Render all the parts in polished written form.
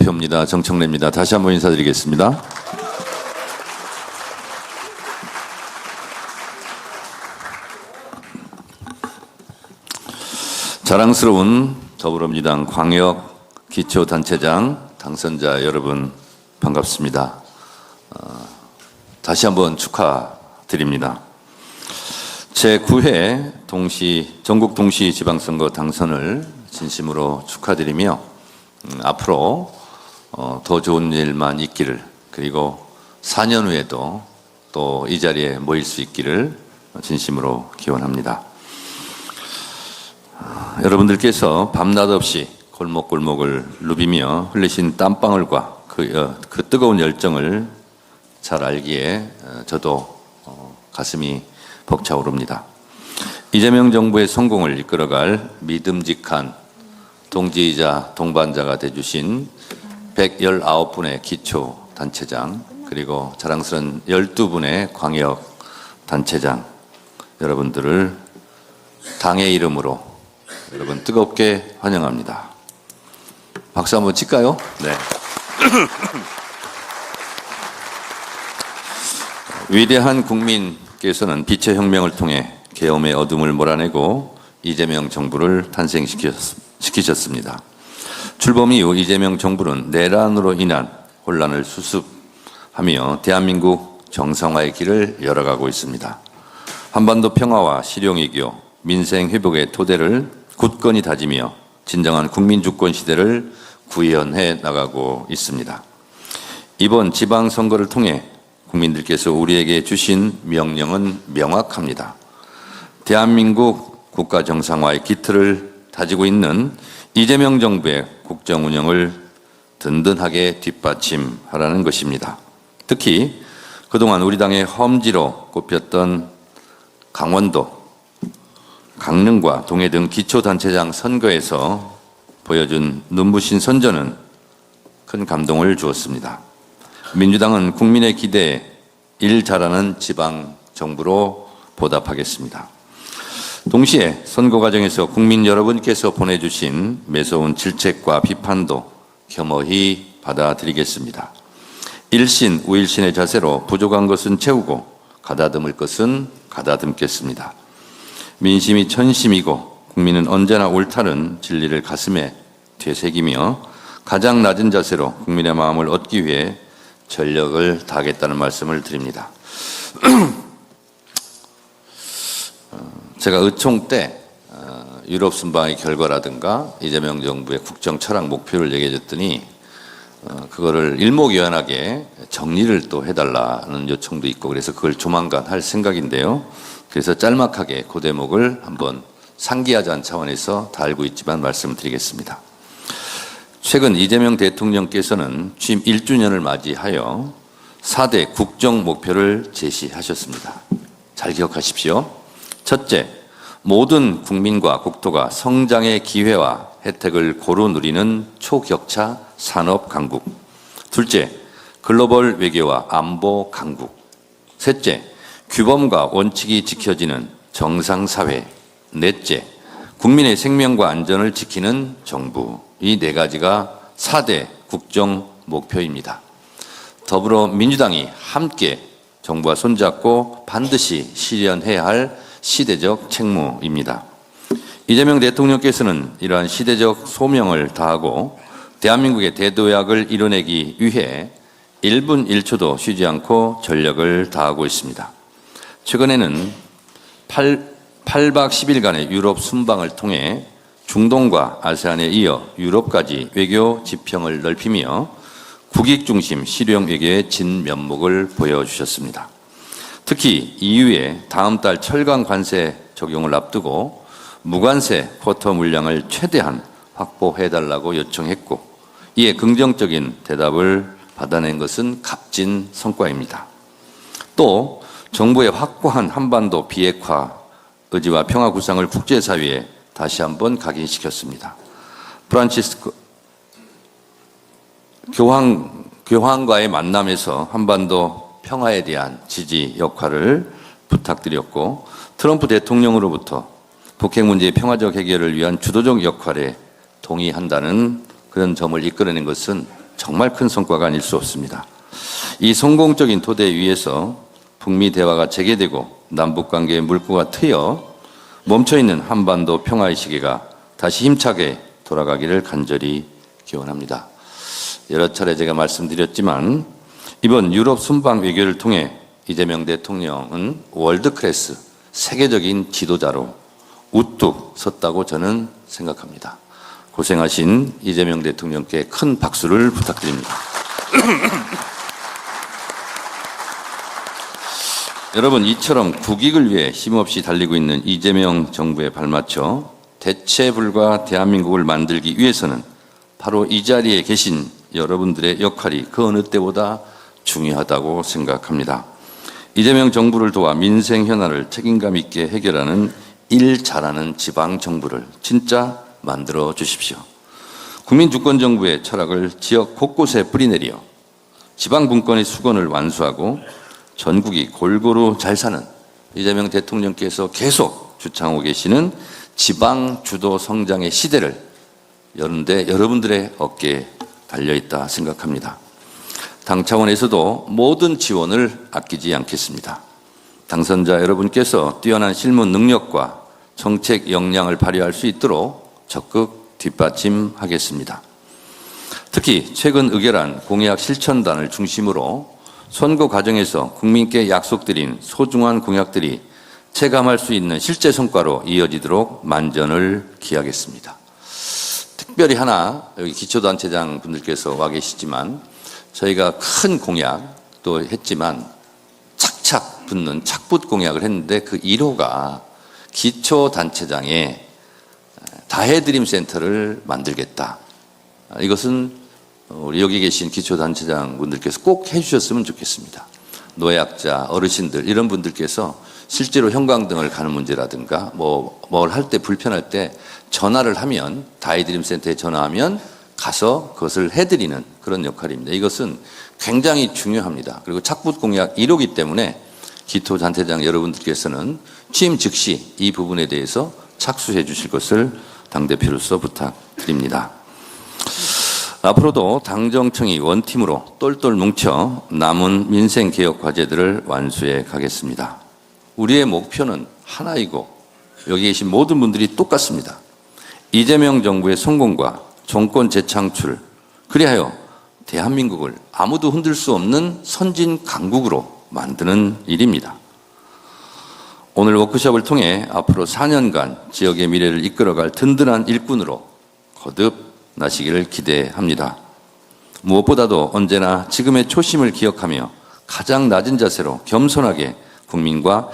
대표입니다. 정청래입니다. 다시 한번 인사드리겠습니다. 자랑스러운 더불어민주당 광역 기초단체장 당선자 여러분 반갑습니다. 다시 한번 축하드립니다. 제9회 전국 동시지방선거 당선을 진심으로 축하드리며 앞으로 더 좋은 일만 있기를, 그리고 4년 후에도 또 이 자리에 모일 수 있기를 진심으로 기원합니다. 여러분들께서 밤낮 없이 골목골목을 누비며 흘리신 땀방울과 그 뜨거운 열정을 잘 알기에 저도 가슴이 벅차오릅니다. 이재명 정부의 성공을 이끌어갈 믿음직한 동지이자 동반자가 되주신 119분의 기초단체장, 그리고 자랑스러운 12분의 광역단체장 여러분들을 당의 이름으로 여러분 뜨겁게 환영합니다. 박수 한번 칠까요? 네. 위대한 국민께서는 빛의 혁명을 통해 계엄의 어둠을 몰아내고 이재명 정부를 탄생시키셨습니다. 출범 이후 이재명 정부는 내란으로 인한 혼란을 수습하며 대한민국 정상화의 길을 열어가고 있습니다. 한반도 평화와 실용외교, 민생 회복의 토대를 굳건히 다지며 진정한 국민주권 시대를 구현해 나가고 있습니다. 이번 지방선거를 통해 국민들께서 우리에게 주신 명령은 명확합니다. 대한민국 국가 정상화의 기틀을 다지고 있는 이재명 정부의 국정 운영을 든든하게 뒷받침하라는 것입니다. 특히 그동안 우리 당의 험지로 꼽혔던 강원도, 강릉과 동해 등 기초단체장 선거에서 보여준 눈부신 선전은 큰 감동을 주었습니다. 민주당은 국민의 기대에 일 잘하는 지방 정부로 보답하겠습니다. 동시에 선거 과정에서 국민 여러분께서 보내주신 매서운 질책과 비판도 겸허히 받아들이겠습니다. 일신 우일신의 자세로 부족한 것은 채우고 가다듬을 것은 가다듬겠습니다. 민심이 천심이고 국민은 언제나 옳다는 진리를 가슴에 되새기며 가장 낮은 자세로 국민의 마음을 얻기 위해 전력을 다하겠다는 말씀을 드립니다. 제가 의총 때 유럽 순방의 결과라든가 이재명 정부의 국정 철학 목표를 얘기해 줬더니 그거를 일목요연하게 정리를 또 해달라는 요청도 있고, 그래서 그걸 조만간 할 생각인데요. 그래서 짤막하게 그 대목을 한번 상기하자는 차원에서 다 알고 있지만 말씀드리겠습니다. 최근 이재명 대통령께서는 취임 1주년을 맞이하여 4대 국정 목표를 제시하셨습니다. 잘 기억하십시오. 첫째, 모든 국민과 국토가 성장의 기회와 혜택을 고루 누리는 초격차 산업 강국. 둘째, 글로벌 외교와 안보 강국. 셋째, 규범과 원칙이 지켜지는 정상사회. 넷째, 국민의 생명과 안전을 지키는 정부. 이 네 가지가 4대 국정 목표입니다. 더불어민주당이 함께 정부와 손잡고 반드시 실현해야 할 시대적 책무입니다. 이재명 대통령께서는 이러한 시대적 소명을 다하고 대한민국의 대도약을 이뤄내기 위해 1분 1초도 쉬지 않고 전력을 다하고 있습니다. 최근에는 8박 10일간의 유럽 순방을 통해 중동과 아세안에 이어 유럽까지 외교 지평을 넓히며 국익 중심 실용 외교의 진면목을 보여주셨습니다. 특히 EU의 다음 달 철강 관세 적용을 앞두고 무관세 쿼터 물량을 최대한 확보해달라고 요청했고, 이에 긍정적인 대답을 받아낸 것은 값진 성과입니다. 또 정부의 확고한 한반도 비핵화 의지와 평화 구상을 국제사회에 다시 한번 각인시켰습니다. 프란치스코 교황과의 만남에서 한반도 평화에 대한 지지 역할을 부탁드렸고, 트럼프 대통령으로부터 북핵 문제의 평화적 해결을 위한 주도적 역할에 동의한다는 그런 점을 이끌어낸 것은 정말 큰 성과가 아닐 수 없습니다. 이 성공적인 토대 위에서 북미 대화가 재개되고 남북관계의 물꼬가 트여 멈춰있는 한반도 평화의 시기가 다시 힘차게 돌아가기를 간절히 기원합니다. 여러 차례 제가 말씀드렸지만 이번 유럽 순방 외교를 통해 이재명 대통령은 월드클래스 세계적인 지도자로 우뚝 섰다고 저는 생각합니다. 고생하신 이재명 대통령께 큰 박수를 부탁드립니다. 여러분, 이처럼 국익을 위해 힘없이 달리고 있는 이재명 정부에 발맞춰 대체불가 대한민국을 만들기 위해서는 바로 이 자리에 계신 여러분들의 역할이 그 어느 때보다 중요하다고 생각합니다. 이재명 정부를 도와 민생 현안을 책임감 있게 해결하는 일 잘하는 지방 정부를 진짜 만들어 주십시오. 국민 주권 정부의 철학을 지역 곳곳에 뿌리내려 지방 분권의 수건을 완수하고 전국이 골고루 잘 사는 이재명 대통령께서 계속 주창하고 계시는 지방 주도 성장의 시대를 여는데 여러분들의 어깨에 달려있다 생각합니다. 당 차원에서도 모든 지원을 아끼지 않겠습니다. 당선자 여러분께서 뛰어난 실무 능력과 정책 역량을 발휘할 수 있도록 적극 뒷받침하겠습니다. 특히 최근 의결한 공약 실천단을 중심으로 선거 과정에서 국민께 약속드린 소중한 공약들이 체감할 수 있는 실제 성과로 이어지도록 만전을 기하겠습니다. 특별히 하나, 여기 기초단체장 분들께서 와 계시지만 저희가 큰 공약도 했지만 착착 붙는 착붙 공약을 했는데 그 1호가 기초단체장에 다해드림 센터를 만들겠다. 이것은 우리 여기 계신 기초단체장 분들께서 꼭 해주셨으면 좋겠습니다. 노약자, 어르신들 이런 분들께서 실제로 형광등을 가는 문제라든가 뭘 할 때 불편할 때 전화를 하면 다해드림 센터에 전화하면 가서 그것을 해드리는 그런 역할입니다. 이것은 굉장히 중요합니다. 그리고 착붙 공약 1호기 때문에 기초단체장 여러분들께서는 취임 즉시 이 부분에 대해서 착수해 주실 것을 당대표로서 부탁드립니다. 앞으로도 당정청이 원팀으로 똘똘 뭉쳐 남은 민생개혁 과제들을 완수해 가겠습니다. 우리의 목표는 하나이고 여기 계신 모든 분들이 똑같습니다. 이재명 정부의 성공과 정권 재창출, 그리하여 대한민국을 아무도 흔들 수 없는 선진 강국으로 만드는 일입니다. 오늘 워크숍을 통해 앞으로 4년간 지역의 미래를 이끌어갈 든든한 일꾼으로 거듭나시기를 기대합니다. 무엇보다도 언제나 지금의 초심을 기억하며 가장 낮은 자세로 겸손하게 국민과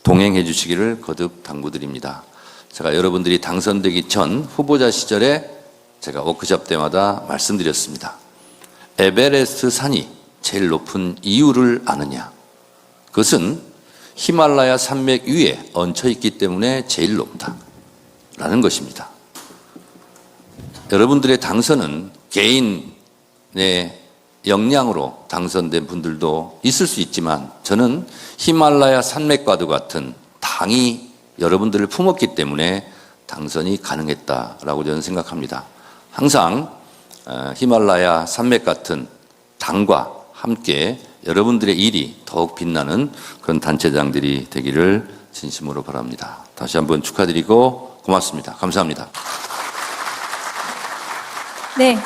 동행해 주시기를 거듭 당부드립니다. 제가 여러분들이 당선되기 전 후보자 시절에 제가 워크숍 때마다 말씀드렸습니다. 에베레스트 산이 제일 높은 이유를 아느냐? 그것은 히말라야 산맥 위에 얹혀 있기 때문에 제일 높다라는 것입니다. 여러분들의 당선은 개인의 역량으로 당선된 분들도 있을 수 있지만 저는 히말라야 산맥과도 같은 당이 여러분들을 품었기 때문에 당선이 가능했다라고 저는 생각합니다. 항상 히말라야 산맥 같은 당과 함께 여러분들의 일이 더욱 빛나는 그런 단체장들이 되기를 진심으로 바랍니다. 다시 한번 축하드리고 고맙습니다. 감사합니다. 네.